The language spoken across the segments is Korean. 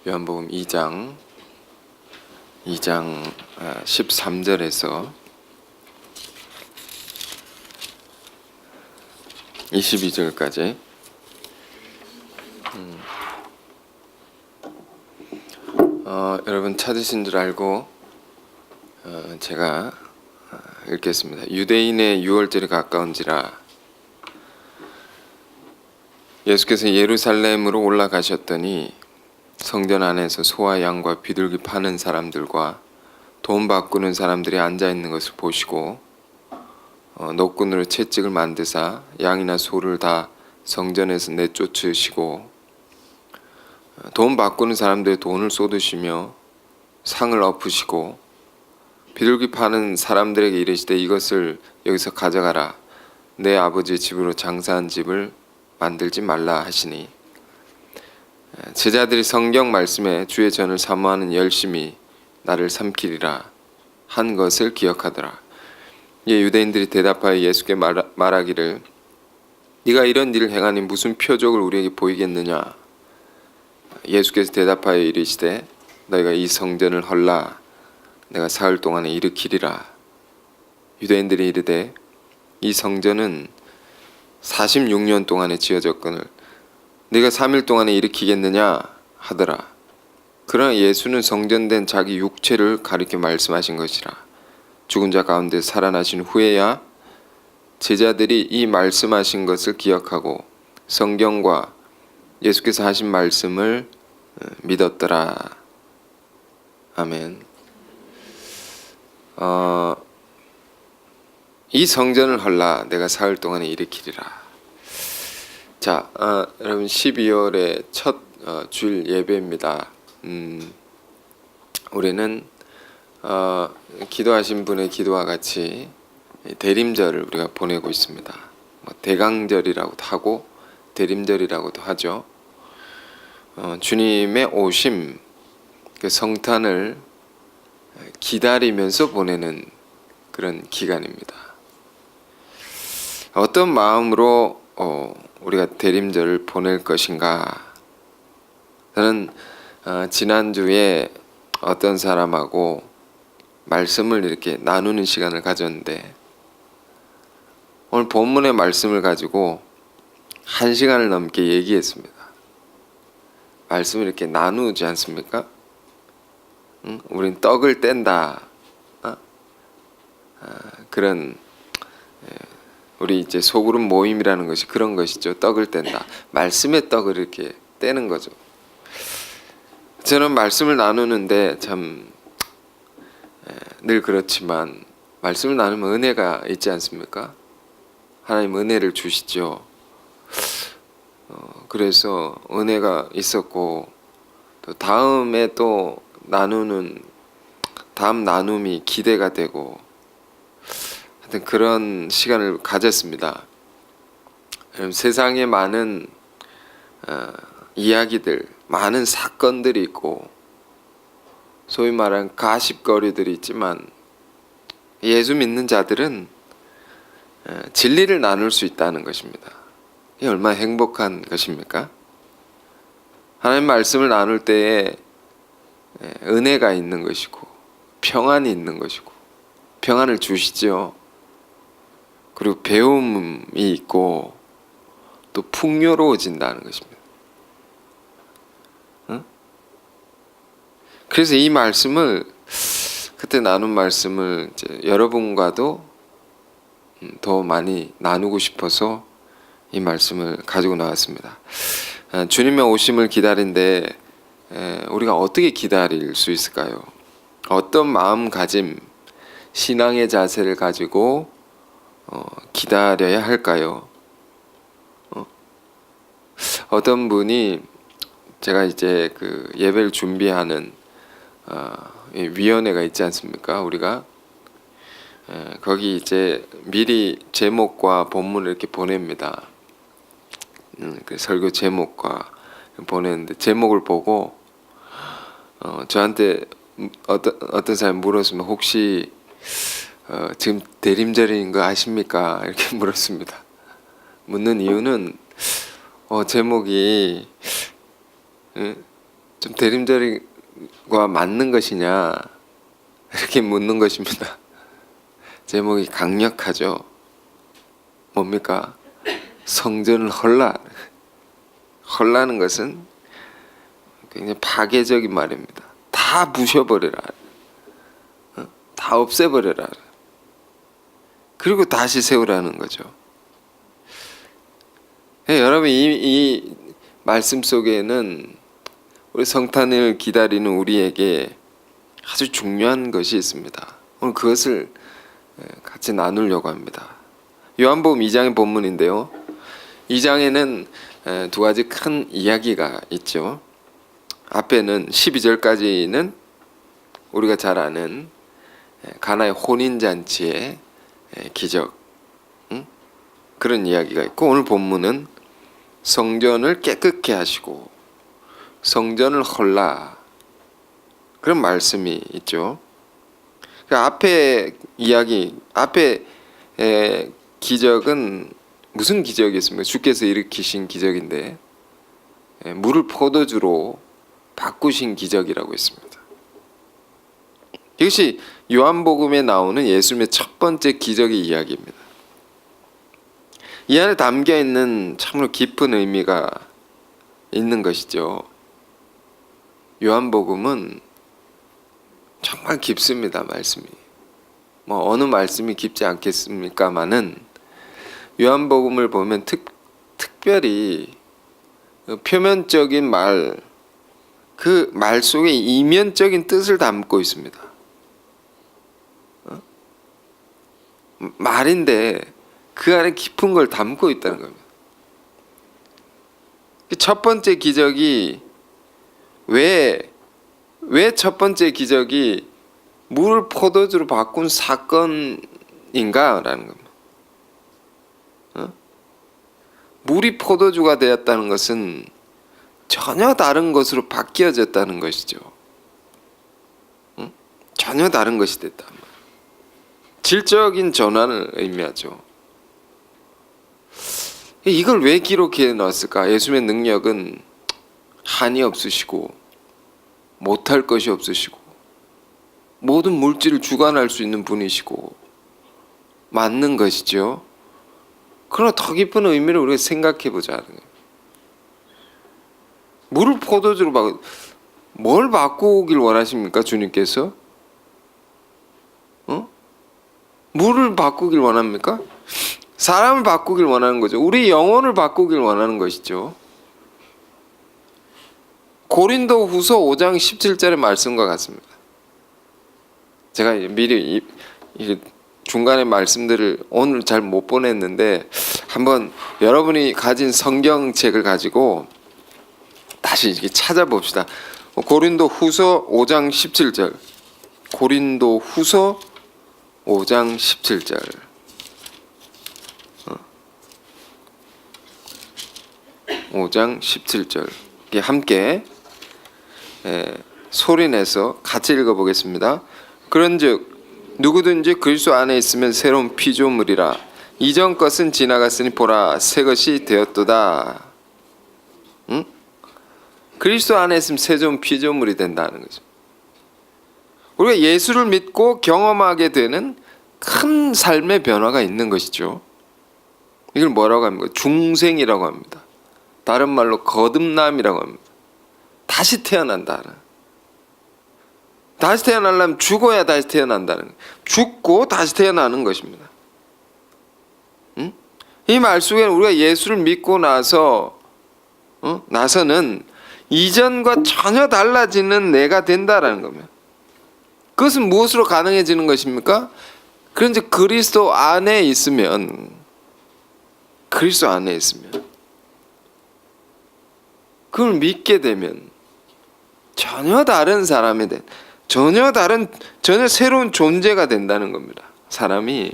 요한복음 2장 13절에서 22절까지 여러분 찾으신 줄 알고 제가 읽겠습니다. 유대인의 유월절이 가까운지라 예수께서 예루살렘으로 올라가셨더니 성전 안에서 소와 양과 비둘기 파는 사람들과 돈 바꾸는 사람들이 앉아 있는 것을 보시고 노끈으로 채찍을 만드사 양이나 소를 다 성전에서 내쫓으시고 돈 바꾸는 사람들의 돈을 쏟으시며 상을 엎으시고 비둘기 파는 사람들에게 이르시되 이것을 여기서 가져가라. 내 아버지의 집으로 장사한 집을 만들지 말라 하시니 제자들이 성경 말씀에 주의 전을 사모하는 열심히 나를 삼키리라 한 것을 기억하더라. 유대인들이 대답하여 예수께 말하기를 네가 이런 일을 행하니 무슨 표적을 우리에게 보이겠느냐. 예수께서 대답하여 이르시되 너희가 이 성전을 헐라 내가 사흘 동안에 일으키리라. 유대인들이 이르되 이 성전은 46년 동안에 지어졌거늘 네가 3일 동안에 일으키겠느냐 하더라. 그러나 예수는 성전된 자기 육체를 가리켜 말씀하신 것이라. 죽은 자 가운데 살아나신 후에야 제자들이 이 말씀하신 것을 기억하고 성경과 예수께서 하신 말씀을 믿었더라. 아멘. 이 성전을 헐라 내가 사흘 동안에 일으키리라. 자, 여러분 12월의 첫 주일 예배입니다. 우리는 기도하신 분의 기도와 같이 대림절을 우리가 보내고 있습니다. 대강절이라고도 하고 대림절이라고도 하죠. 주님의 오심, 그 성탄을 기다리면서 보내는 그런 기간입니다. 어떤 마음으로 우리가 대림절을 보낼 것인가? 저는 지난주에 어떤 사람하고 말씀을 이렇게 나누는 시간을 가졌는데 오늘 본문의 말씀을 가지고 1시간을 넘게 얘기했습니다. 말씀을 이렇게 나누지 않습니까? 우린 떡을 뗀다. 그런 우리 이제 소그룹 모임이라는 것이 그런 것이죠. 떡을 뗀다. 말씀의 떡을 이렇게 떼는 거죠. 저는 말씀을 나누는데 참 늘 그렇지만 말씀을 나누면 은혜가 있지 않습니까? 하나님 은혜를 주시죠. 그래서 은혜가 있었고 또 다음에 또 나누는 다음 나눔이 기대가 되고 하여튼 그런 시간을 가졌습니다. 세상에 많은 이야기들, 많은 사건들이 있고 소위 말하는 가십거리들이 있지만 예수 믿는 자들은 진리를 나눌 수 있다는 것입니다. 이게 얼마나 행복한 것입니까? 하나님 말씀을 나눌 때에 은혜가 있는 것이고 평안이 있는 것이고 평안을 주시죠. 그리고 배움이 있고 또 풍요로워진다는 것입니다. 그래서 이 말씀을 그때 나눈 말씀을 이제 여러분과도 더 많이 나누고 싶어서 이 말씀을 가지고 나왔습니다. 주님의 오심을 기다린데 우리가 어떻게 기다릴 수 있을까요? 어떤 마음가짐, 신앙의 자세를 가지고 기다려야 할까요? 어떤 분이 제가 이제 그 예배를 준비하는 위원회가 있지 않습니까? 우리가 거기 이제 미리 제목과 본문을 이렇게 보냅니다. 그 설교 제목과 보냈는데 제목을 보고 저한테 어떤 사람이 물었으면 혹시 지금 대림절인 거 아십니까? 이렇게 물었습니다. 묻는 이유는 제목이 좀 대림절과 맞는 것이냐 이렇게 묻는 것입니다. 제목이 강력하죠. 뭡니까? 성전을 헐라는 것은 굉장히 파괴적인 말입니다. 다 부셔버려라. 다 없애버려라. 그리고 다시 세우라는 거죠. 여러분 이 말씀 속에는 우리 성탄을 기다리는 우리에게 아주 중요한 것이 있습니다. 오늘 그것을 같이 나누려고 합니다. 요한복음 2장의 본문인데요. 2장에는 두 가지 큰 이야기가 있죠. 앞에는 12절까지는 우리가 잘 아는 가나의 혼인잔치의 기적, 그런 이야기가 있고, 오늘 본문은 성전을 깨끗게 하시고 성전을 헐라, 그런 말씀이 있죠. 그 앞에 이야기, 앞에 기적은 무슨 기적이었습니까? 주께서 일으키신 기적인데 물을 포도주로 바꾸신 기적이라고 했습니다. 이것이 요한복음에 나오는 예수님의 첫 번째 기적의 이야기입니다. 이 안에 담겨 있는 참으로 깊은 의미가 있는 것이죠. 요한복음은 정말 깊습니다. 말씀이 어느 말씀이 깊지 않겠습니까마는 요한복음을 보면 특별히 표면적인 말, 그 말 속에 이면적인 뜻을 담고 있습니다. 말인데 그 안에 깊은 걸 담고 있다는 겁니다. 첫 번째 기적이 왜 첫 번째 기적이 물을 포도주로 바꾼 사건인가라는 겁니다. 물이 포도주가 되었다는 것은 전혀 다른 것으로 바뀌어졌다는 것이죠. 전혀 다른 것이 됐다. 질적인 전환을 의미하죠. 이걸 왜 기록해 넣었을까? 예수님의 능력은 한이 없으시고 못할 것이 없으시고 모든 물질을 주관할 수 있는 분이시고 맞는 것이죠. 그러나 더 깊은 의미를 우리가 생각해 보자. 물을 포도주로 뭘 바꾸길 원하십니까? 주님께서? 물을 바꾸길 원합니까? 사람을 바꾸길 원하는 거죠. 우리 영혼을 바꾸길 원하는 것이죠. 고린도후서 5장 17절의 말씀과 같습니다. 제가 미리 중간에 말씀들을 오늘 잘 못 보냈는데 한번 여러분이 가진 성경책을 가지고 다시 이렇게 찾아봅시다. 고린도후서 5장 17절. 고린도후서 5장 17절. 5장 17절. 함께 소리내서 같이 읽어보겠습니다. 그런즉 누구든지 그리스도 안에 있으면 새로운 피조물이라. 이전 것은 지나갔으니 보라 새 것이 되었도다. 그리스도 안에 있으면 새로운 피조물이 된다는 거죠. 우리가 예수를 믿고 경험하게 되는 큰 삶의 변화가 있는 것이죠. 이걸 뭐라고 합니까? 중생이라고 합니다. 다른 말로 거듭남이라고 합니다. 다시 태어난다. 다시 태어나려면 죽어야 다시 태어난다는 거예요. 죽고 다시 태어나는 것입니다. 이 말 속에는 우리가 예수를 믿고 나서는 이전과 전혀 달라지는 내가 된다라는 겁니다. 그것은 무엇으로 가능해지는 것입니까? 그런데 그리스도 안에 있으면 그걸 믿게 되면 전혀 다른 사람이 전혀 새로운 존재가 된다는 겁니다. 사람이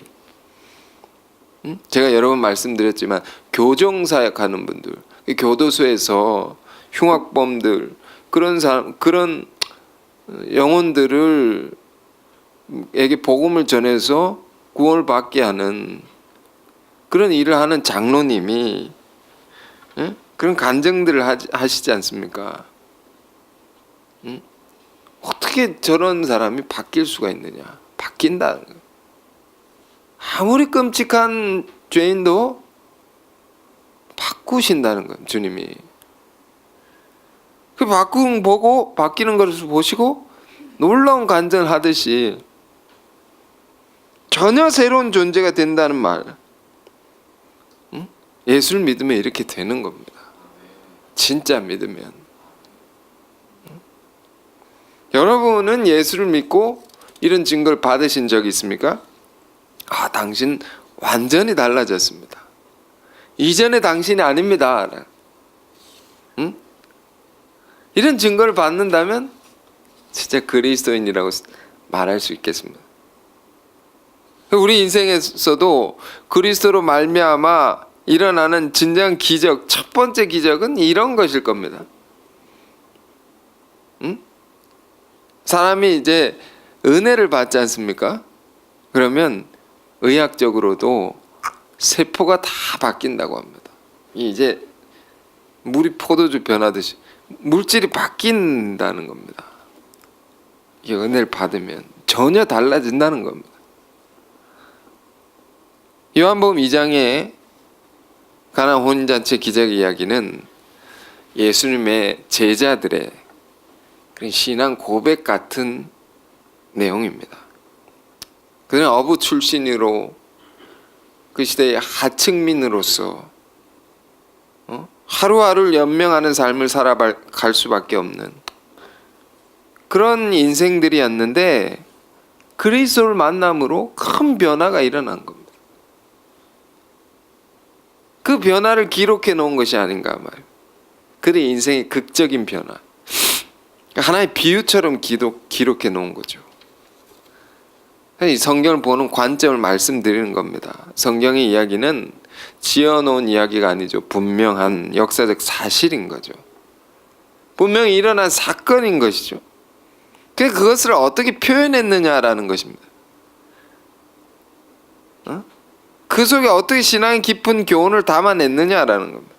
제가 여러 번 말씀드렸지만 교정사역 하는 분들, 교도소에서 흉악범들 그런 영혼들을 에게 복음을 전해서 구원을 받게 하는 그런 일을 하는 장로님이 그런 간증들을 하시지 않습니까? 응? 어떻게 저런 사람이 바뀔 수가 있느냐? 바뀐다는 거예요. 아무리 끔찍한 죄인도 바꾸신다는 거예요, 주님이. 그 바뀌는 것을 보시고 놀라운 간증하듯이 전혀 새로운 존재가 된다는 말. 응? 예수를 믿으면 이렇게 되는 겁니다. 진짜 믿으면. 응? 여러분은 예수를 믿고 이런 증거를 받으신 적이 있습니까? 아, 당신 완전히 달라졌습니다. 이전의 당신이 아닙니다. 응? 이런 증거를 받는다면 진짜 그리스도인이라고 말할 수 있겠습니다. 우리 인생에서도 그리스도로 말미암아 일어나는 진정한 기적, 첫 번째 기적은 이런 것일 겁니다. 응? 사람이 이제 은혜를 받지 않습니까? 그러면 의학적으로도 세포가 다 바뀐다고 합니다. 이제 물이 포도주 변하듯이 물질이 바뀐다는 겁니다. 이 은혜를 받으면 전혀 달라진다는 겁니다. 요한복음 2장의 가나 혼인잔치 기적 이야기는 예수님의 제자들의 그런 신앙 고백 같은 내용입니다. 그는 어부 출신으로 그 시대의 하층민으로서 하루하루를 연명하는 삶을 살아갈 수밖에 없는 그런 인생들이었는데 그리스도를 만남으로 큰 변화가 일어난 겁니다. 그 변화를 기록해 놓은 것이 아닌가 말이에요. 그의 인생의 극적인 변화. 하나의 비유처럼 기록해 놓은 거죠. 이 성경을 보는 관점을 말씀드리는 겁니다. 성경의 이야기는 지어놓은 이야기가 아니죠. 분명한 역사적 사실인 거죠. 분명히 일어난 사건인 것이죠. 그것을 어떻게 표현했느냐라는 것입니다. 그 속에 어떻게 신앙의 깊은 교훈을 담아냈느냐라는 겁니다.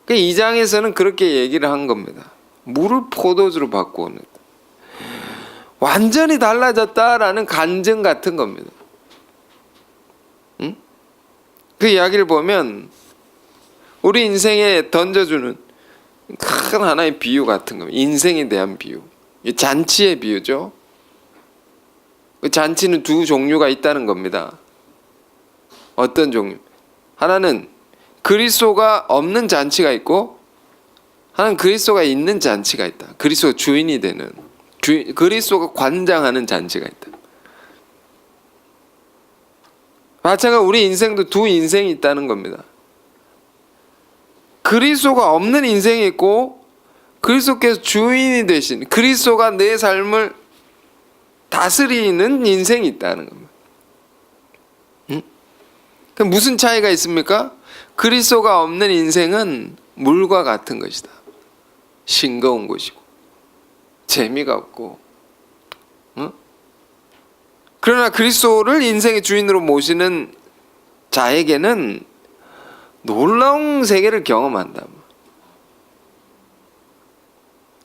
2장에서는 그렇게 얘기를 한 겁니다. 물을 포도주로 바꾸었다. 완전히 달라졌다라는 간증 같은 겁니다. 응? 그 이야기를 보면 우리 인생에 던져주는 큰 하나의 비유 같은 겁니다. 인생에 대한 비유. 잔치의 비유죠. 그 잔치는 두 종류가 있다는 겁니다. 어떤 종류? 하나는 그리스도가 없는 잔치가 있고 하나는 그리스도가 있는 잔치가 있다. 그리스도가 주인이 되는 그리스도가 관장하는 잔치가 있다. 마찬가지로 우리 인생도 두 인생이 있다는 겁니다. 그리스도가 없는 인생이 있고 그리스도께서 주인이 되신 그리스도가 내 삶을 다스리는 인생이 있다는 겁니다. 그럼 무슨 차이가 있습니까? 그리스도가 없는 인생은 물과 같은 것이다. 싱거운 것이고 재미가 없고 그러나 그리스도를 인생의 주인으로 모시는 자에게는 놀라운 세계를 경험한다.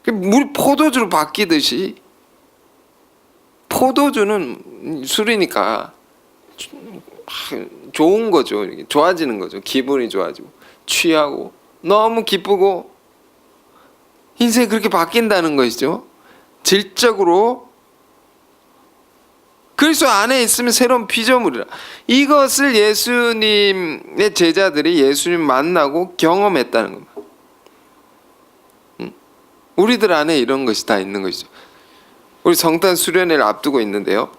물이 포도주로 바뀌듯이 포도주는 술이니까 좋은 거죠. 좋아지는 거죠. 기분이 좋아지고 취하고 너무 기쁘고 인생이 그렇게 바뀐다는 것이죠. 질적으로 그리스도 안에 있으면 새로운 피조물이라. 이것을 예수님의 제자들이 예수님 만나고 경험했다는 겁니다. 우리들 안에 이런 것이 다 있는 것이죠. 우리 성탄 수련회를 앞두고 있는데요.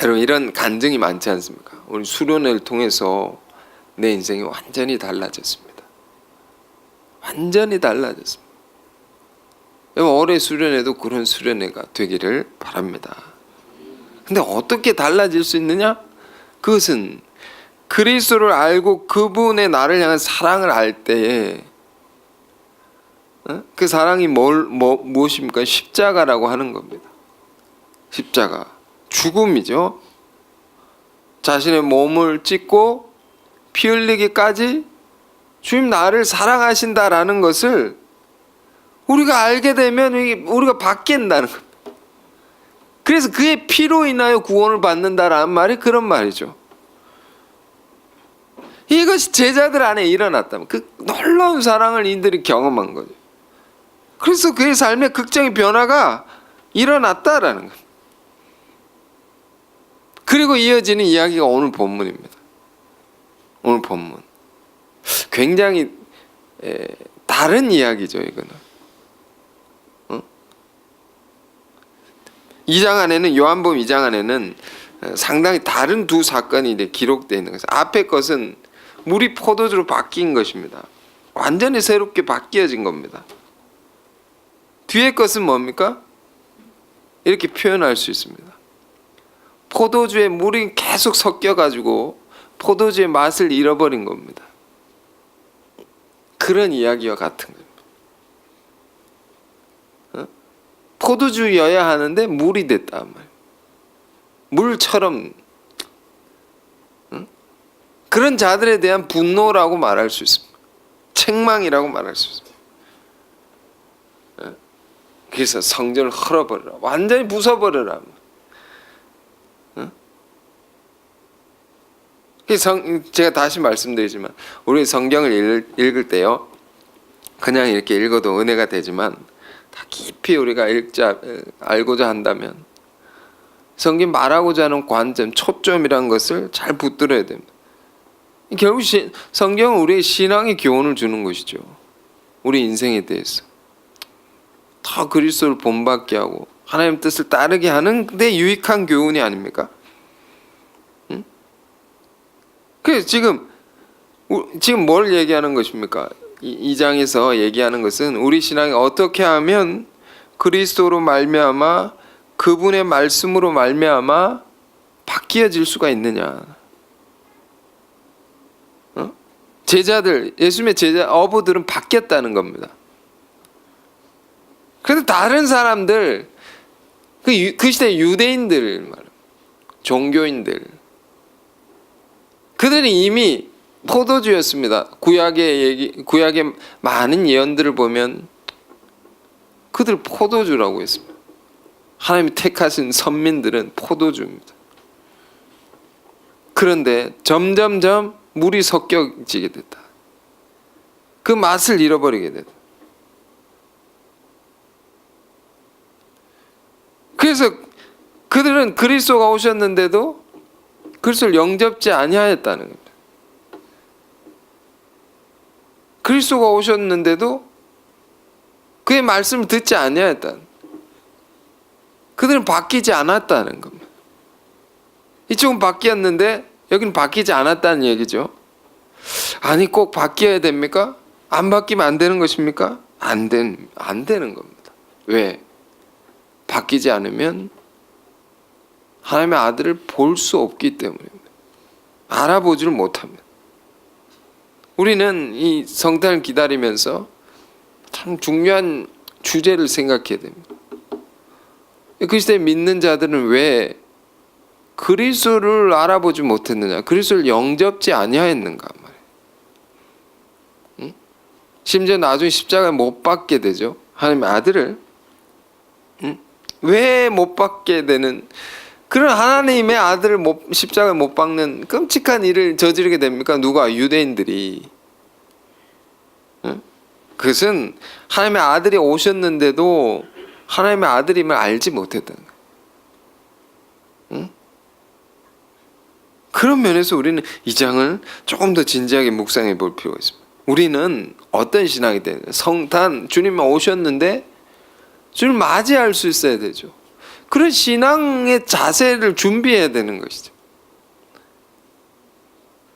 여러분 이런 간증이 많지 않습니까? 우리 수련회를 통해서 내 인생이 완전히 달라졌습니다. 완전히 달라졌습니다. 올해 수련회도 그런 수련회가 되기를 바랍니다. 근데 어떻게 달라질 수 있느냐? 그것은 그리스도를 알고 그분의 나를 향한 사랑을 알 때에 그 사랑이 무엇입니까? 십자가라고 하는 겁니다. 십자가. 죽음이죠. 자신의 몸을 찢고 피 흘리기까지 주님 나를 사랑하신다라는 것을 우리가 알게 되면 우리가 바뀐다는 겁니다. 그래서 그의 피로 인하여 구원을 받는다라는 말이 그런 말이죠. 이것이 제자들 안에 일어났다면 그 놀라운 사랑을 이들이 경험한 거죠. 그래서 그의 삶의 극적인 변화가 일어났다라는 겁니다. 그리고 이어지는 이야기가 오늘 본문입니다. 오늘 본문 굉장히 다른 이야기죠. 이거는 2장 안에는, 요한복음 2장 안에는 상당히 다른 두 사건이 이제 기록되어 있는 것이죠. 앞에 것은 물이 포도주로 바뀐 것입니다. 완전히 새롭게 바뀌어진 겁니다. 뒤에 것은 뭡니까? 이렇게 표현할 수 있습니다. 포도주에 물이 계속 섞여가지고 포도주의 맛을 잃어버린 겁니다. 그런 이야기와 같은 겁니다. 포도주여야 하는데 물이 됐단 말이에요. 물처럼. 그런 자들에 대한 분노라고 말할 수 있습니다. 책망이라고 말할 수 있습니다. 그래서 성전을 헐어버려라. 완전히 부숴버려라. 제가 다시 말씀드리지만 우리 성경을 읽을 그냥 이렇게 읽어도 은혜가 되지만 다 깊이 우리가 알고자 한다면 성경 말하고자 하는 관점, 초점이라는 것을 잘 붙들어야 됩니다. 결국 성경은 우리의 신앙의 교훈을 주는 것이죠. 우리 인생에 대해서 더 그리스도를 본받게 하고 하나님 뜻을 따르게 하는 데 유익한 교훈이 아닙니까? 그래서 지금 뭘 얘기하는 것입니까? 이 장에서 얘기하는 것은 우리 신앙이 어떻게 하면 그리스도로 말미암아 그분의 말씀으로 말미암아 바뀌어질 수가 있느냐. 제자들, 예수님의 제자 어부들은 바뀌었다는 겁니다. 그런데 다른 사람들, 그 시대 유대인들, 종교인들, 그들이 이미 포도주였습니다. 구약의 많은 예언들을 보면 그들 포도주라고 했습니다. 하나님이 택하신 선민들은 포도주입니다. 그런데 점점점 물이 섞여지게 됐다. 그 맛을 잃어버리게 됐다. 그래서 그들은 그리스도가 오셨는데도 그리스도를 영접지 아니하였다는 겁니다. 그리스도가 오셨는데도 그의 말씀을 듣지 아니하였다는, 그들은 바뀌지 않았다는 겁니다. 이쪽은 바뀌었는데 여기는 바뀌지 않았다는 얘기죠. 아니 꼭 바뀌어야 됩니까? 안 바뀌면 안 되는 것입니까? 안 되는 겁니다. 왜? 바뀌지 않으면 하나님의 아들을 볼 수 없기 때문입니다. 알아보지를 못합니다. 우리는 이 성탄을 기다리면서 참 중요한 주제를 생각해야 됩니다. 그 시대에 믿는 자들은 왜 그리스도를 알아보지 못했느냐, 그리스도를 영접지 아니하였는가 말이에요. 응? 심지어 나중에 십자가에 못 박게 되죠. 하나님의 아들을. 응? 왜 못 박게 되는, 그런 하나님의 아들을 십자가에 못 박는 끔찍한 일을 저지르게 됩니까? 누가? 유대인들이. 응? 그것은 하나님의 아들이 오셨는데도 하나님의 아들임을 알지 못했다는 거예요. 응? 그런 면에서 우리는 이 장을 조금 더 진지하게 묵상해 볼 필요가 있습니다. 우리는 어떤 신앙이 되는, 성탄, 주님 오셨는데 주님 맞이할 수 있어야 되죠. 그런 신앙의 자세를 준비해야 되는 것이죠.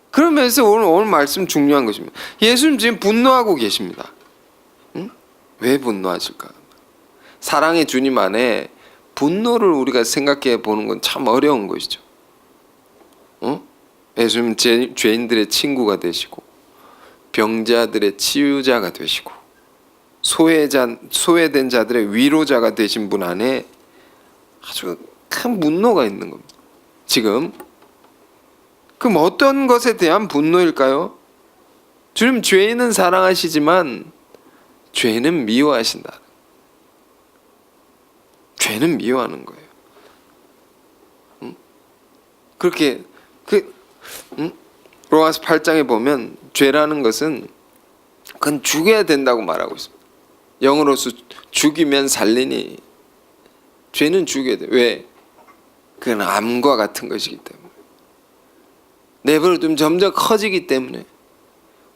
그러면서 오늘 말씀 중요한 것입니다. 예수님 지금 분노하고 계십니다. 응? 왜 분노하실까? 사랑의 주님 안에 분노를 우리가 생각해 보는 건 참 어려운 것이죠. 예수님 죄인들의 친구가 되시고 병자들의 치유자가 되시고 소외된 자들의 위로자가 되신 분 안에 아주 큰 분노가 있는 겁니다. 지금 그럼 어떤 것에 대한 분노일까요? 주님 죄인은 사랑하시지만 죄는 미워하신다. 죄는 미워하는 거예요. 응? 그렇게 응? 로마서 8장에 보면 죄라는 것은 그건 죽여야 된다고 말하고 있습니다. 영으로서 죽이면 살리니 죄는 죽여야 돼. 왜? 그건 암과 같은 것이기 때문에. 내버려두면 점점 커지기 때문에,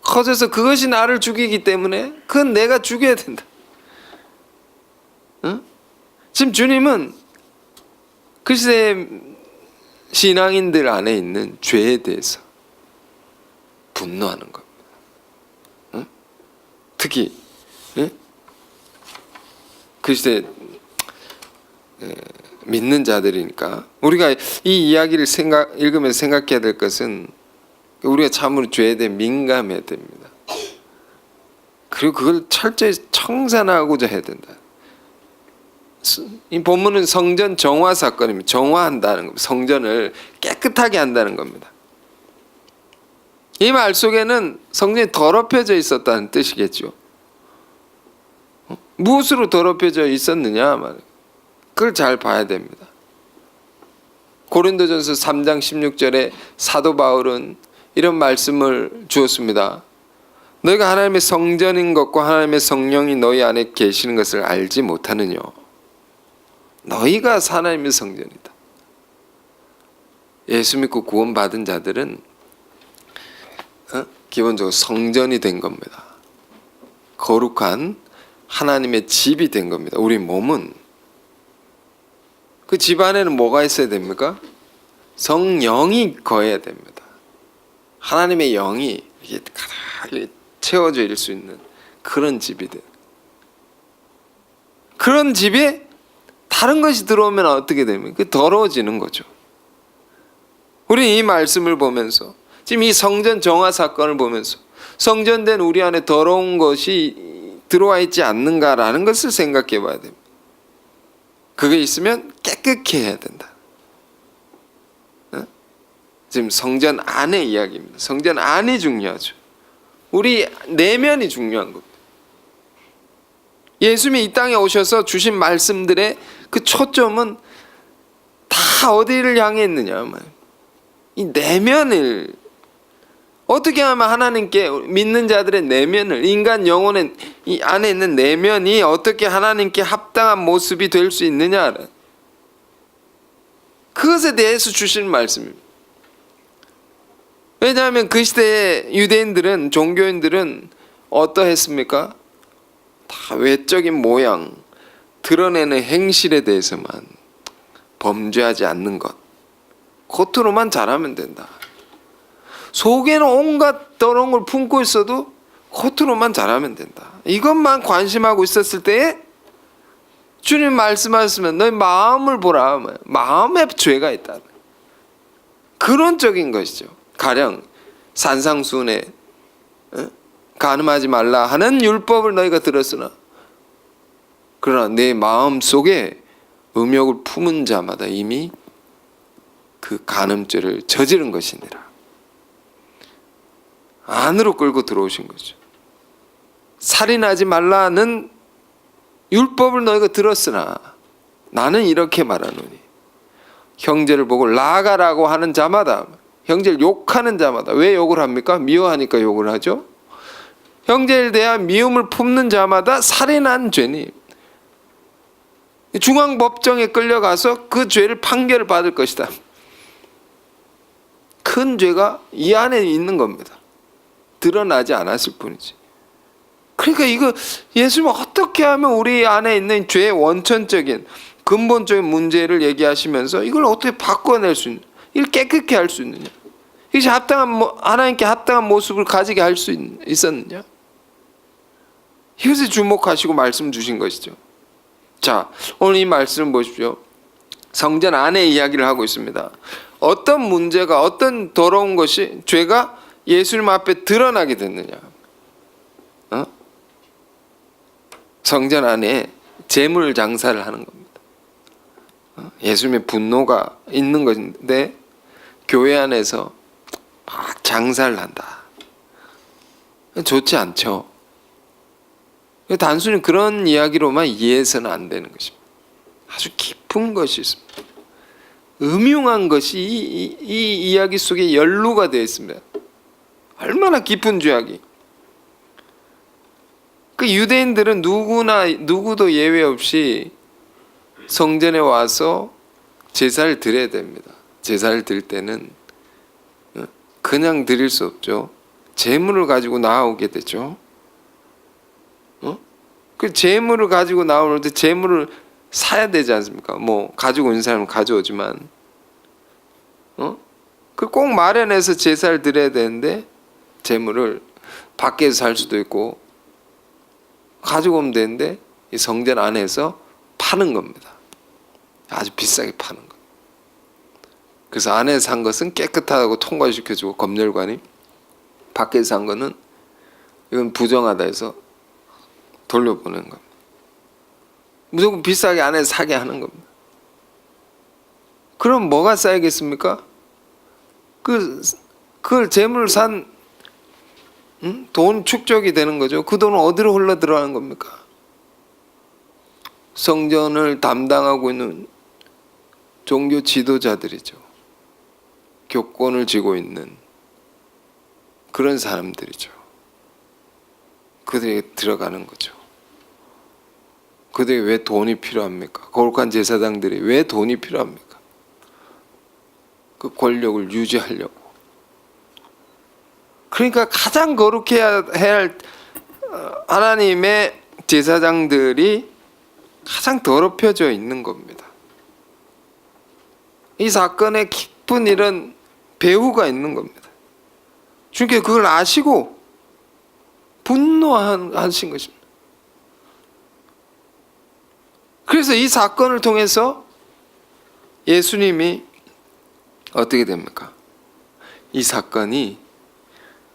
커져서 그것이 나를 죽이기 때문에 그건 내가 죽여야 된다. 응? 지금 주님은 그 시대 신앙인들 안에 있는 죄에 대해서 분노하는 겁니다. 응? 특히 그 시대 믿는 자들이니까 우리가 이 이야기를 읽으면서 생각해야 될 것은 우리가 참으로 죄에 대해 민감해야 됩니다. 그리고 그걸 철저히 청산하고자 해야 된다. 이 본문은 성전 정화 사건입니다. 정화한다는 겁니다. 성전을 깨끗하게 한다는 겁니다. 이 말 속에는 성전이 더럽혀져 있었다는 뜻이겠죠. 무엇으로 더럽혀져 있었느냐 말이에요. 그걸 잘 봐야 됩니다. 고린도전서 3장 16절에 사도 바울은 이런 말씀을 주었습니다. 너희가 하나님의 성전인 것과 하나님의 성령이 너희 안에 계시는 것을 알지 못하느냐. 너희가 하나님의 성전이다. 예수 믿고 구원받은 자들은 기본적으로 성전이 된 겁니다. 거룩한 하나님의 집이 된 겁니다. 우리 몸은 그 집 안에는 뭐가 있어야 됩니까? 성령이 거해야 됩니다. 하나님의 영이 이렇게 가득 채워져 있을 수 있는 그런 집이 돼. 그런 집에 다른 것이 들어오면 어떻게 됩니까? 더러워지는 거죠. 우리 이 말씀을 보면서 지금 이 성전 정화 사건을 보면서 성전된 우리 안에 더러운 것이 들어와 있지 않는가라는 것을 생각해 봐야 됩니다. 그게 있으면 깨끗게 해야 된다. 지금 성전 안의 이야기입니다. 성전 안이 중요하죠. 우리 내면이 중요한 겁니다. 예수님이 이 땅에 오셔서 주신 말씀들의 그 초점은 다 어디를 향해 있느냐. 이 내면을 어떻게 하면 하나님께 믿는 자들의 내면을 인간 영혼의 이 안에 있는 내면이 어떻게 하나님께 합당한 모습이 될 수 있느냐. 그것에 대해서 주신 말씀입니다. 왜냐하면 그 시대의 유대인들은 종교인들은 어떠했습니까? 다 외적인 모양, 드러내는 행실에 대해서만 범죄하지 않는 것. 겉으로만 잘하면 된다. 속에는 온갖 더러운 걸 품고 있어도 겉으로만 잘하면 된다. 이것만 관심하고 있었을 때에 주님 말씀하시면 너희 마음을 보라. 마음에 죄가 있다. 그런적인 것이죠. 가령 산상수훈에 간음하지 말라 하는 율법을 너희가 들었으나 그러나 내 마음 속에 음욕을 품은 자마다 이미 그 간음죄를 저지른 것이니라. 안으로 끌고 들어오신 거죠. 살인하지 말라는 율법을 너희가 들었으나 나는 이렇게 말하노니 형제를 보고 나가라고 하는 자마다, 형제를 욕하는 자마다, 왜 욕을 합니까? 미워하니까 욕을 하죠. 형제에 대한 미움을 품는 자마다 살인한 죄니 중앙법정에 끌려가서 그 죄를 판결을 받을 것이다. 큰 죄가 이 안에 있는 겁니다. 드러나지 않았을 뿐이지. 그러니까 이거 예수님은 어떻게 하면 우리 안에 있는 죄의 원천적인 근본적인 문제를 얘기하시면서 이걸 어떻게 바꿔낼 수 있느냐, 이걸 깨끗게 할 수 있느냐, 이것이 하나님께 합당한 모습을 가지게 할 수 있었느냐, 이것에 주목하시고 말씀 주신 것이죠. 자, 오늘 이 말씀 보십시오. 성전 안에 이야기를 하고 있습니다. 어떤 문제가, 어떤 더러운 것이, 죄가 예수님 앞에 드러나게 됐느냐. 성전 안에 재물 장사를 하는 겁니다. 예수님의 분노가 있는 것인데 교회 안에서 막 장사를 한다. 좋지 않죠. 단순히 그런 이야기로만 이해해서는 안 되는 것입니다. 아주 깊은 것이 있습니다. 음흉한 것이 이 이야기 속에 연루가 되어 있습니다. 얼마나 깊은 죄악이. 그 유대인들은 누구도 예외 없이 성전에 와서 제사를 드려야 됩니다. 제사를 드릴 때는 그냥 드릴 수 없죠. 제물을 가지고 나오게 되죠. 그 제물을 가지고 나오는데 제물을 사야 되지 않습니까? 뭐 가지고 있는 사람은 가져오지만, 그 꼭 마련해서 제사를 드려야 되는데 제물을 밖에서 살 수도 있고 가지고 오면 되는데 이 성전 안에서 파는 겁니다. 아주 비싸게 파는 거. 그래서 안에서 산 것은 깨끗하다고 통과시켜주고 검열관이, 밖에서 산 거는 이건 부정하다 해서 돌려보내는 겁니다. 무조건 비싸게 안에서 사게 하는 겁니다. 그럼 뭐가 쌓이겠습니까? 그걸 재물을 산 돈 축적이 되는 거죠. 그 돈은 어디로 흘러 들어가는 겁니까? 성전을 담당하고 있는 종교 지도자들이죠. 교권을 쥐고 있는 그런 사람들이죠. 그들에게 들어가는 거죠. 그들에게 왜 돈이 필요합니까? 거룩한 제사장들이 왜 돈이 필요합니까? 그 권력을 유지하려고. 그러니까 가장 거룩해야 할 하나님의 제사장들이 가장 더럽혀져 있는 겁니다. 이 사건에 깊은 이런 배후가 있는 겁니다. 주님께 그걸 아시고 분노하신 것입니다. 그래서 이 사건을 통해서 예수님이 어떻게 됩니까? 이 사건이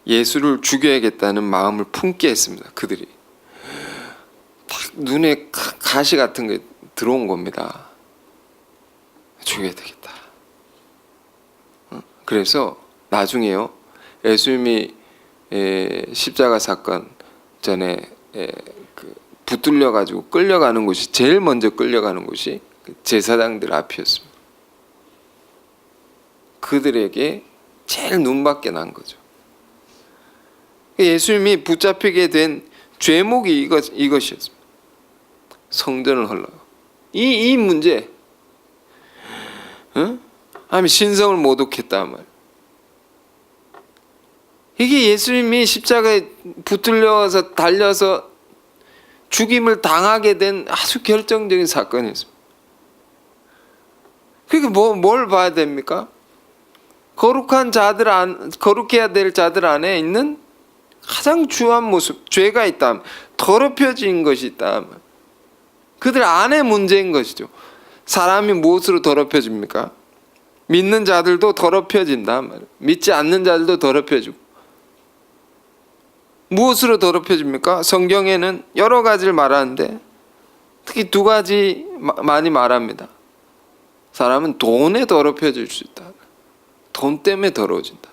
예수를 죽여야겠다는 마음을 품게 했습니다. 그들이 딱 눈에 가시 같은 게 들어온 겁니다. 죽여야 되겠다. 그래서 나중에요, 예수님이 십자가 사건 전에 붙들려 가지고 끌려가는 곳이, 제일 먼저 끌려가는 곳이 제사장들 앞이었습니다. 그들에게 제일 눈밖에 난 거죠. 예수님이 붙잡히게 된 죄목이 이것이었습니다. 성전을 헐라고. 이 문제, 아니 신성을 모독했다 말. 이게 예수님이 십자가에 붙들려서 달려서 죽임을 당하게 된 아주 결정적인 사건이었습니다. 그러니까 뭘 봐야 됩니까? 거룩해야 될 자들 안에 있는 가장 주한 모습, 죄가 있다, 더럽혀진 것이 있다. 그들 안에 문제인 것이죠. 사람이 무엇으로 더럽혀집니까? 믿는 자들도 더럽혀진다. 믿지 않는 자들도 더럽혀지고. 무엇으로 더럽혀집니까? 성경에는 여러 가지를 말하는데 특히 두 가지 많이 말합니다. 사람은 돈에 더럽혀질 수 있다. 돈 때문에 더러워진다.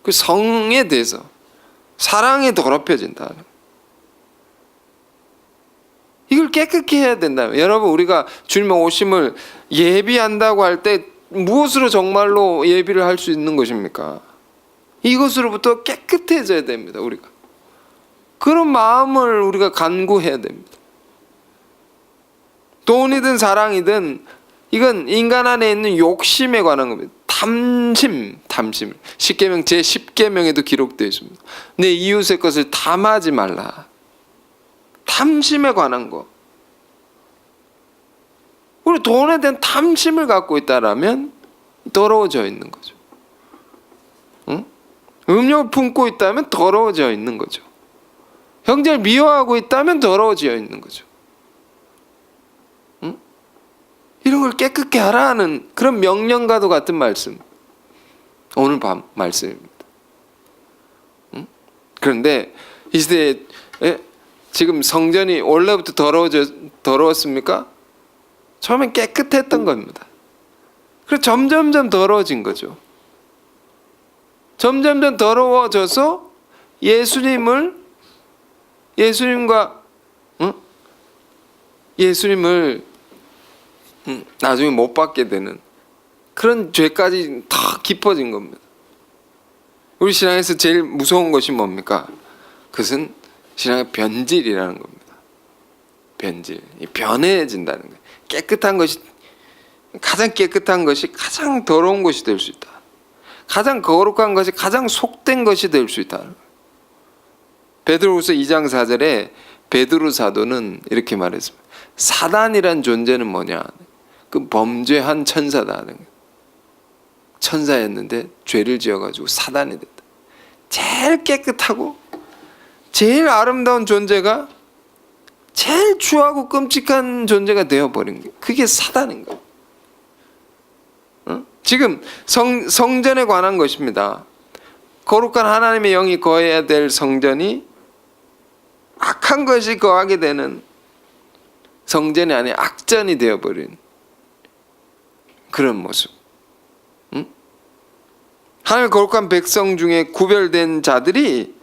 그 성에 대해서, 사랑에 더럽혀진다. 이걸 깨끗게 해야 된다. 여러분, 우리가 주님의 오심을 예비한다고 할 때 무엇으로 정말로 예비를 할 수 있는 것입니까? 이것으로부터 깨끗해져야 됩니다. 우리가 그런 마음을 우리가 간구해야 됩니다. 돈이든 사랑이든 이건 인간 안에 있는 욕심에 관한 겁니다. 탐심. 십계명 제10계명에도 기록되어 있습니다. 내 이웃의 것을 탐하지 말라. 탐심에 관한 거. 우리 돈에 대한 탐심을 갖고 있다라면 더러워져 있는 거죠. 음욕을 품고 있다면 더러워져 있는 거죠. 형제를 미워하고 있다면 더러워져 있는 거죠. 이런 걸 깨끗게 하라는 그런 명령과도 같은 말씀, 오늘 밤 말씀입니다. 그런데 이 시대에 지금 성전이 원래부터 더러웠습니까? 처음엔 깨끗했던 겁니다. 그래서 점점점 더러워진 거죠. 점점점 더러워져서 예수님을 나중에 못 받게 되는 그런 죄까지 더 깊어진 겁니다. 우리 신앙에서 제일 무서운 것이 뭡니까? 그것은 신앙의 변질이라는 겁니다. 변질, 변해진다는 거예요. 깨끗한 것이, 가장 깨끗한 것이 가장 더러운 것이 될 수 있다. 가장 거룩한 것이 가장 속된 것이 될 수 있다. 베드로후서 2장 4절에 베드로 사도는 이렇게 말했습니다. 사단이란 존재는 뭐냐? 그 범죄한 천사다. 천사였는데 죄를 지어가지고 사단이 됐다. 제일 깨끗하고 제일 아름다운 존재가 제일 추하고 끔찍한 존재가 되어버린 거예요. 그게 사단인 거예요. 지금 성전에 관한 것입니다. 거룩한 하나님의 영이 거해야 될 성전이 악한 것이 거하게 되는 성전이 아닌 악전이 되어버린 그런 모습. 하나님의 거룩한 백성 중에 구별된 자들이,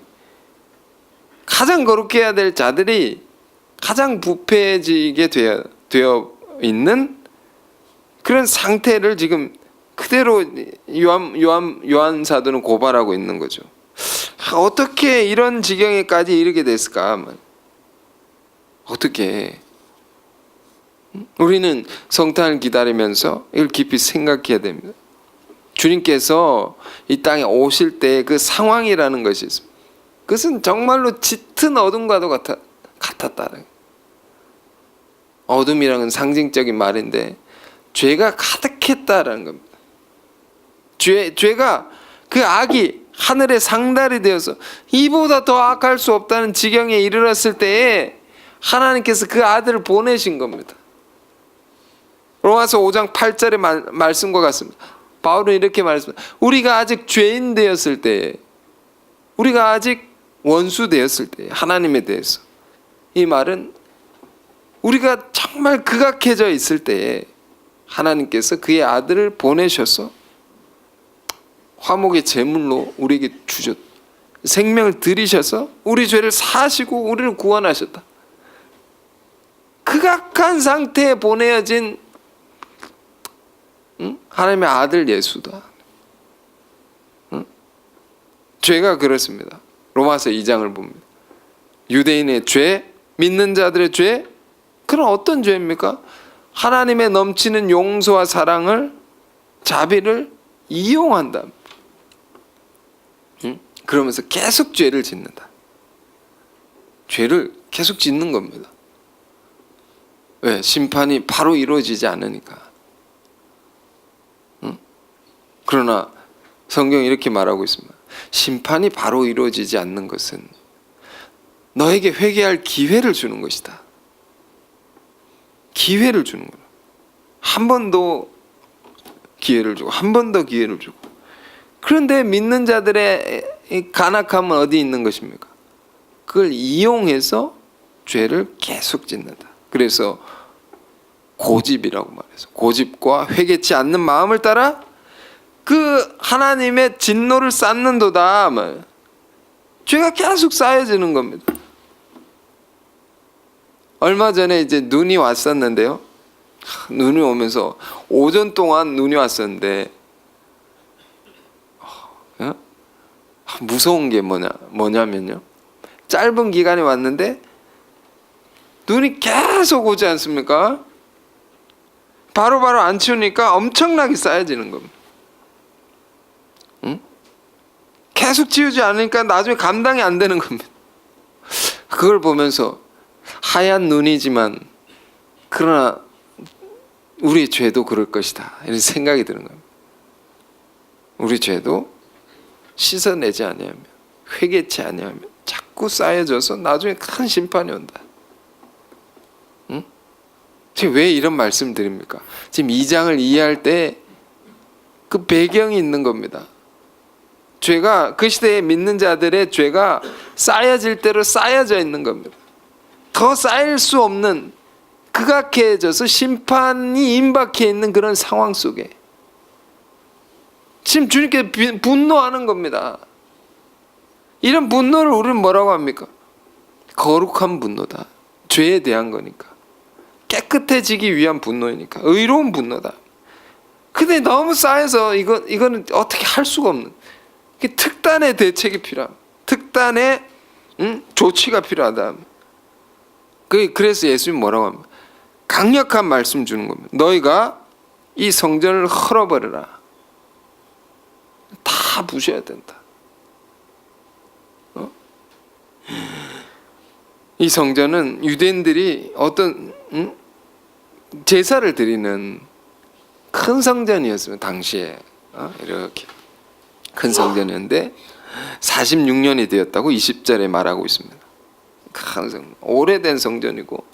가장 거룩해야 될 자들이 가장 부패해지게 되어 있는 그런 상태를 지금 그대로 요한 사도는 고발하고 있는 거죠. 어떻게 이런 지경에까지 이르게 됐을까? 어떻게? 우리는 성탄을 기다리면서 이걸 깊이 생각해야 됩니다. 주님께서 이 땅에 오실 때 그 상황이라는 것이 있습니다. 그것은 정말로 짙은 어둠과도 같았다. 어둠이라는 상징적인 말인데 죄가 가득했다라는 겁니다. 죄가, 그 악이 하늘의 상달이 되어서 이보다 더 악할 수 없다는 지경에 이르렀을 때에 하나님께서 그 아들을 보내신 겁니다. 로마서 5장 8절의 말씀과 같습니다. 바울은 이렇게 말했습니다. 우리가 아직 죄인 되었을 때, 우리가 아직 원수 되었을 때, 하나님에 대해서, 이 말은 우리가 정말 극악해져 있을 때에 하나님께서 그의 아들을 보내셔서 화목의 제물로 우리에게 주셨다. 생명을 들이셔서 우리 죄를 사시고 우리를 구원하셨다. 극악한 상태에 보내어진 하나님의 아들 예수다. 죄가 그렇습니다. 로마서 2장을 봅니다. 유대인의 죄, 믿는 자들의 죄, 그런 어떤 죄입니까? 하나님의 넘치는 용서와 사랑을, 자비를 이용한다. 그러면서 계속 죄를 짓는다. 죄를 계속 짓는 겁니다. 왜? 심판이 바로 이루어지지 않으니까. 그러나 성경이 이렇게 말하고 있습니다. 심판이 바로 이루어지지 않는 것은 너에게 회개할 기회를 주는 것이다. 기회를 주는 거야. 한 번 더 기회를 주고 한 번 더 기회를 주고. 그런데 믿는 자들의 이 간악함은 어디 있는 것입니까? 그걸 이용해서 죄를 계속 짓는다. 그래서 고집이라고 말해서 고집과 회개치 않는 마음을 따라 그 하나님의 진노를 쌓는도다. 죄가 계속 쌓여지는 겁니다. 얼마 전에 이제 눈이 왔었는데요. 눈이 오면서 오전 동안 눈이 왔었는데 무서운 게 뭐냐면요. 짧은 기간에 왔는데 눈이 계속 오지 않습니까? 바로바로 안 치우니까 엄청나게 쌓여지는 겁니다. 계속 치우지 않으니까 나중에 감당이 안 되는 겁니다. 그걸 보면서 하얀 눈이지만 그러나 우리의 죄도 그럴 것이다. 이런 생각이 드는 겁니다. 우리 죄도 씻어내지 아니하면, 회개치 아니하면 자꾸 쌓여져서 나중에 큰 심판이 온다. 지금 왜 이런 말씀 드립니까? 지금 2장을 이해할 때 그 배경이 있는 겁니다. 죄가, 그 시대에 믿는 자들의 죄가 쌓여질 대로 쌓여져 있는 겁니다. 더 쌓일 수 없는, 극악해져서 심판이 임박해 있는 그런 상황 속에 지금 주님께 분노하는 겁니다. 이런 분노를 우리는 뭐라고 합니까? 거룩한 분노다. 죄에 대한 거니까. 깨끗 깨끗해지기 위한 분노이니까 의로운 분노다. 근데 너무 쌓여서 이거는 어떻게 할 수가 없는, 특단의 대책이 필요합니다. 특단의 조치가 필요하다. 그래서 예수님 뭐라고 합니까? 강력한 말씀 주는 겁니다. 너희가 이 성전을 헐어버려라. 다 부셔야 된다. 이 성전은 유대인들이 어떤 제사를 드리는 큰 성전이었으면 당시에 이렇게 큰 성전이었는데 46년이 되었다고 20절에 말하고 있습니다. 큰 성, 오래된 성전이고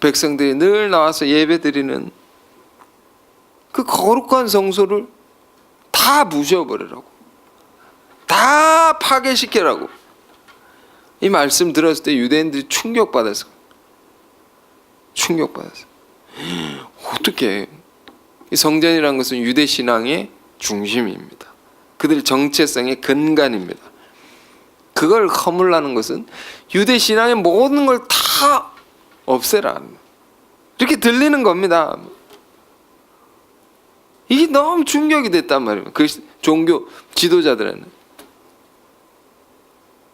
백성들이 늘 나와서 예배드리는 그 거룩한 성소를 다 부셔버리라고, 다 파괴시키라고. 이 말씀 들었을 때 유대인들이 충격받았어. 어떻게, 이 성전이라는 것은 유대 신앙의 중심입니다. 그들의 정체성의 근간입니다. 그걸 허물라는 것은 유대 신앙의 모든 걸 다 없애라, 이렇게 들리는 겁니다. 이게 너무 충격이 됐단 말이에요, 그 종교 지도자들은.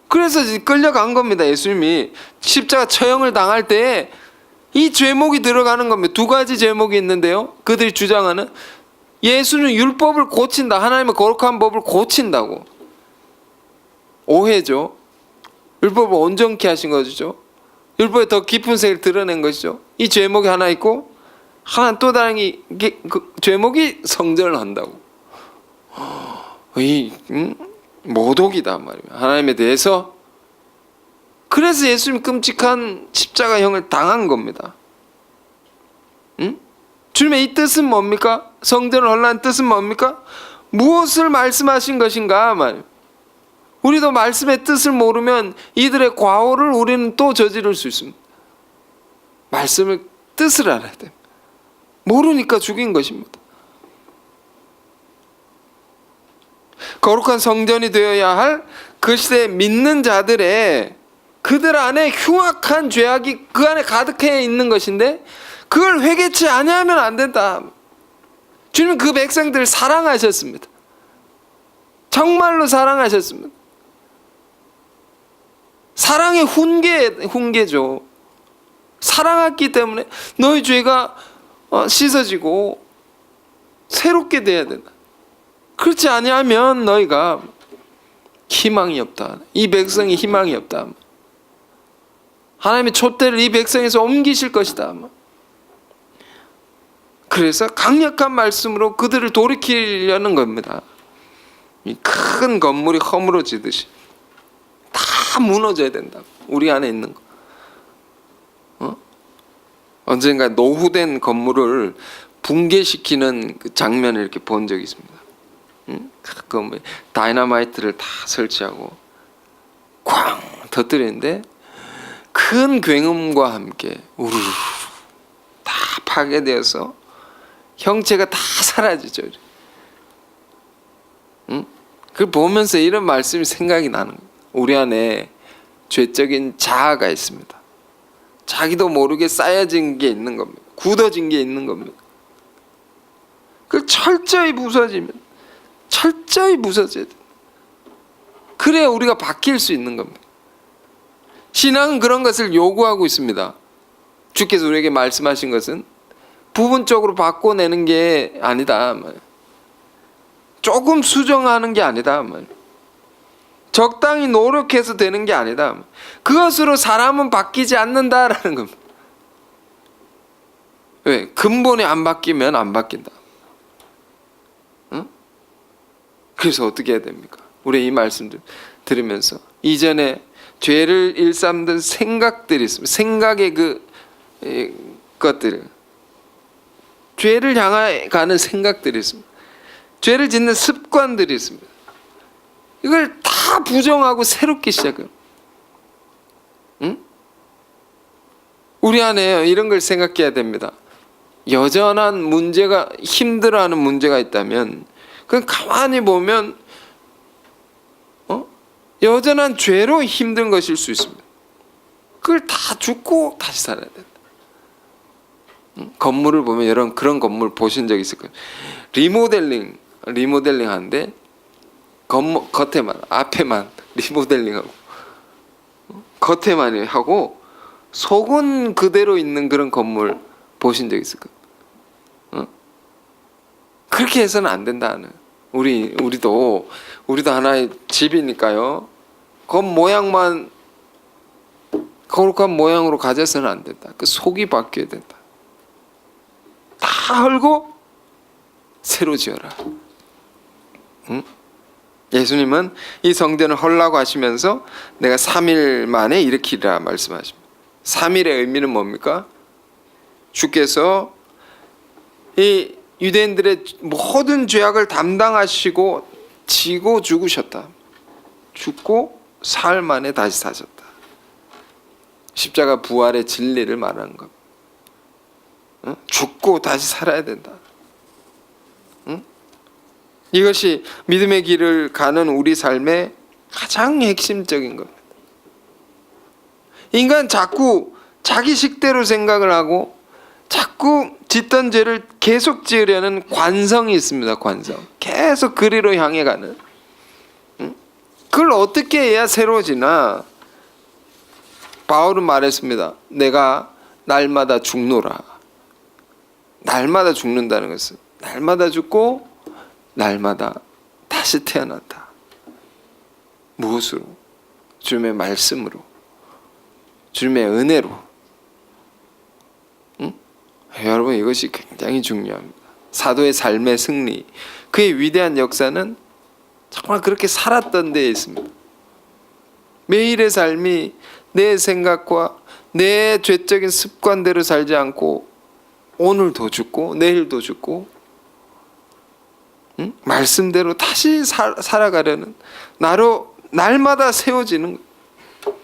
그래서 끌려간 겁니다. 예수님이 십자가 처형을 당할 때 이 죄목이 들어가는 겁니다. 두 가지 제목이 있는데요, 그들이 주장하는, 예수는 율법을 고친다, 하나님의 거룩한 법을 고친다고. 오해죠. 율법을 온전케 하신 것이죠. 율법의 더 깊은 색을 드러낸 것이죠. 이 죄목이 하나 있고, 하나 또 다른 그 죄목이 성전을 한다고. 이 모독이다 말이에요, 하나님에 대해서. 그래서 예수님이 끔찍한 십자가형을 당한 겁니다. 주님의 이 뜻은 뭡니까? 성전을 헐라는 뜻은 뭡니까? 무엇을 말씀하신 것인가 말이에요. 우리도 말씀의 뜻을 모르면 이들의 과오를 우리는 또 저지를 수 있습니다. 말씀을 뜻을 알아야 됩니다. 모르니까 죽인 것입니다. 거룩한 성전이 되어야 할 그 시대에 믿는 자들의, 그들 안에 흉악한 죄악이 그 안에 가득해 있는 것인데 그걸 회개치 아니하면 안 된다. 주님은 그 백성들을 사랑하셨습니다. 정말로 사랑하셨습니다. 사랑의 훈계죠. 사랑했기 때문에 너희 죄가 씻어지고 새롭게 돼야 된다. 그렇지 아니하면 너희가 희망이 없다. 이 백성이 희망이 없다. 하나님의 촛대를 이 백성에서 옮기실 것이다. 그래서 강력한 말씀으로 그들을 돌이키려는 겁니다. 이 큰 건물이 허물어지듯이 다 무너져야 된다. 우리 안에 있는 거. 언젠가 노후된 건물을 붕괴시키는 그 장면을 이렇게 본 적이 있습니다. 그 다이너마이트를 다 설치하고 쾅 터뜨리는데 큰 굉음과 함께 우르르 다 파괴되어서 형체가 다 사라지죠. 그걸 보면서 이런 말씀이 생각이 나는 거예요. 우리 안에 죄적인 자아가 있습니다. 자기도 모르게 쌓여진 게 있는 겁니다. 굳어진 게 있는 겁니다. 그걸 철저히 부서져야 돼. 그래야 우리가 바뀔 수 있는 겁니다. 신앙은 그런 것을 요구하고 있습니다. 주께서 우리에게 말씀하신 것은 부분적으로 바꿔내는 게 아니다. 조금 수정하는 게 아니다. 적당히 노력해서 되는 게 아니다. 그것으로 사람은 바뀌지 않는다라는 겁니다. 왜? 근본이 안 바뀌면 안 바뀐다. 그래서 어떻게 해야 됩니까? 우리 이 말씀들 들으면서 이전에 죄를 일삼던 생각들이 있습니다. 생각의 것들, 죄를 향해 가는 생각들이 있습니다. 죄를 짓는 습관들이 있습니다. 이걸 다 부정하고 새롭게 시작해요. 우리 안에 이런 걸 생각해야 됩니다. 여전한 문제가, 힘들어하는 문제가 있다면 그건 가만히 보면 여전한 죄로 힘든 것일 수 있습니다. 그걸 다 죽고 다시 살아야 된다. 건물을 보면 여러분 그런 건물 보신 적 있을 거예요. 리모델링 하는데 건물 겉에만 앞에만 리모델링하고 겉에만 하고 속은 그대로 있는 그런 건물 보신 적 있을 거예요. 그렇게 해서는 안 된다는. 우리도 하나의 집이니까요. 겉 모양만 거룩한 모양으로 가져서는 안 된다. 그 속이 바뀌어야 된다. 다 헐고 새로 지어라. 응? 예수님은 이 성전을 헐라고 하시면서 내가 3일 만에 일으키리라 말씀하십니다. 3일의 의미는 뭡니까? 주께서 이 유대인들의 모든 죄악을 담당하시고 지고 죽으셨다. 죽고 사흘 만에 다시 사셨다. 십자가 부활의 진리를 말하는 것. 죽고 다시 살아야 된다. 이것이 믿음의 길을 가는 우리 삶의 가장 핵심적인 겁니다. 인간 자꾸 자기 식대로 생각을 하고 자꾸 짓던 죄를 계속 지으려는 관성이 있습니다. 관성. 계속 그리로 향해 가는. 그걸 어떻게 해야 새로워지나? 바울은 말했습니다. 내가 날마다 죽노라. 날마다 죽는다는 것은 날마다 죽고 날마다 다시 태어난다. 무엇으로? 주님의 말씀으로, 주님의 은혜로. 여러분 이것이 굉장히 중요합니다. 사도의 삶의 승리, 그의 위대한 역사는 정말 그렇게 살았던 데에 있습니다. 매일의 삶이 내 생각과 내 죄적인 습관대로 살지 않고 오늘도 죽고 내일도 죽고 말씀대로 다시 살아가려는 나로 날마다 세워지는 것.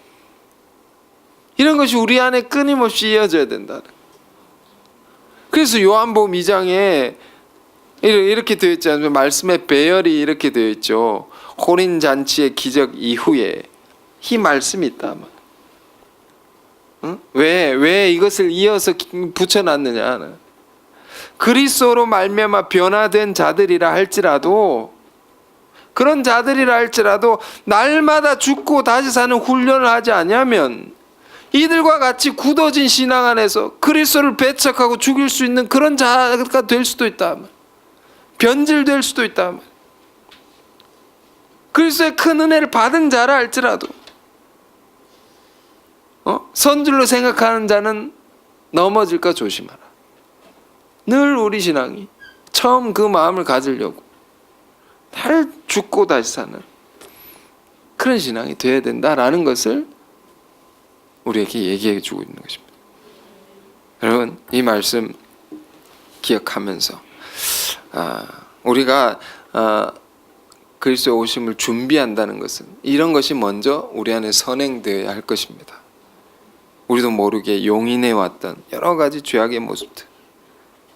이런 것이 우리 안에 끊임없이 이어져야 된다. 그래서 요한복음 2장에 이렇게 되어 있지 않습니까? 말씀의 배열이 이렇게 되어 있죠. 혼인 잔치의 기적 이후에 이 말씀이 있다. 왜 이것을 이어서 붙여놨느냐? 그리스도로 말미암아 변화된 자들이라 할지라도, 그런 자들이라 할지라도 날마다 죽고 다시 사는 훈련을 하지 않으면 이들과 같이 굳어진 신앙 안에서 그리스도를 배척하고 죽일 수 있는 그런 자가 될 수도 있다. 변질될 수도 있다. 그리스도의 큰 은혜를 받은 자라 할지라도 선줄로 생각하는 자는 넘어질까 조심하라. 늘 우리 신앙이 처음 그 마음을 가지려고 날 죽고 다시 사는 그런 신앙이 되어야 된다라는 것을 우리에게 얘기해 주고 있는 것입니다. 여러분 이 말씀 기억하면서 우리가 그리스도의 오심을 준비한다는 것은 이런 것이 먼저 우리 안에 선행되어야 할 것입니다. 우리도 모르게 용인해 왔던 여러 가지 죄악의 모습들,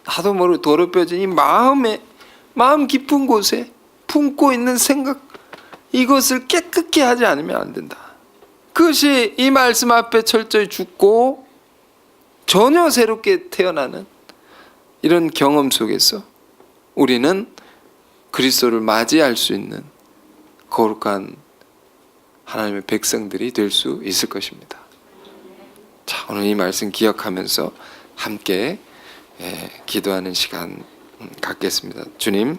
나도 모르게 더럽혀진 이 마음 깊은 곳에 품고 있는 생각, 이것을 깨끗게 하지 않으면 안 된다. 그것이 이 말씀 앞에 철저히 죽고 전혀 새롭게 태어나는 이런 경험 속에서 우리는 그리스도를 맞이할 수 있는 거룩한 하나님의 백성들이 될 수 있을 것입니다. 자, 오늘 이 말씀 기억하면서 함께 기도하는 시간 갖겠습니다. 주님,